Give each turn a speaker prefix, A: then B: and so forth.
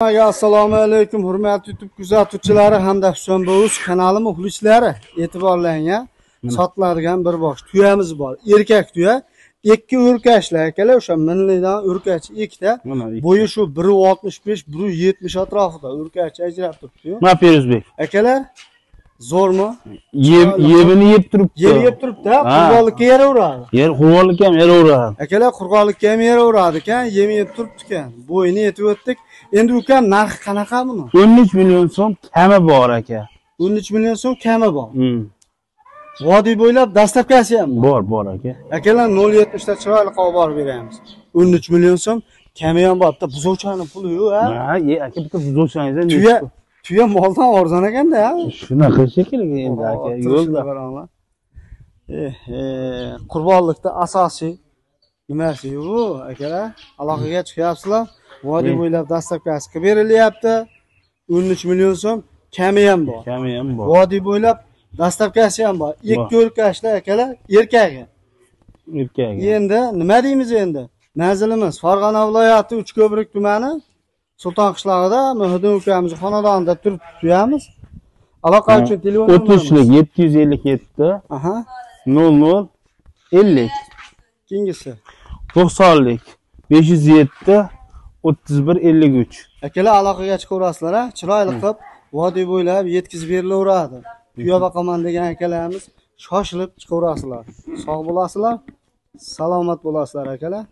A: Assalomu alaykum hurmatli YouTube kuzatuvchilari hamda Husanbo'z kanali muxlislari, e'tiborlaring. Sotiladigan bir bosh tuyamiz bor. Erkak tuya, ikki o'rkashlar akalar, o'sha millidan o'rkach ikkita. Bo'yi shu 1.65, 1.70 atrofida o'rkach ajrab turibdi.
B: Nima Feruzbek?
A: Akalar, zo'rmi?
B: Yebini yeb turibdi.
A: Yeb turibdi, qurg'onlikka yaraveradi.
B: Qurg'onlikka ham yaraveradi.
A: Akalar, qurg'onlikka ham yaraveradi ekan, yem yeb turibdi ekan. Bo'yini yetib o'tdik. Endi ukam narxi qanaqa buni?
B: 13 million so'm kami bor aka.
A: 13 million so'm kami bor. Vodiy bo'ylab dastavkasi ham
B: bor aka.
A: Akalar 0.70 ta chiroyli qilib borib beramiz. 13 million so'm kami ham bor. Bitta buzovchani puli yo'q, ha?
B: Ha, aka bitta buzovchangiz ham
A: tuya moldan arzon ekanda, ha?
B: Shunaqa shekilli endi aka, yo'lda.
A: Qurbonlikda asosiy nimasi yo'q, akalar? Aloqaga chiqyapsizlar. Vodiy bo'ylab dastavkasi qilib berilyapti. 13 million so'm kami ham bor. Vodiy bo'ylab dastavkasi ham bor. Ikki o'rkashlar akalar, erkagi. Endi nima deymiz endi? Manzilimiz Farg'ona viloyati Uchko'prik tumani Sulton qishlog'ida Muhiddin ukamiz xonadonida turib tuyamiz. Aloqa uchun telefon
B: nomerimiz 757 00 50.
A: Kengisi
B: 90lik 507 31 53.
A: Akalar aloqaga chiqaverasizlar, ha? Chiroyli qilib vodiy bo'ylab yetkazib berilaveradi. Tuya boqaman degan akalarimiz shoshilib chiqaverasizlar. Sog' bo'lasizlar, salomat bo'lasizlar akalar.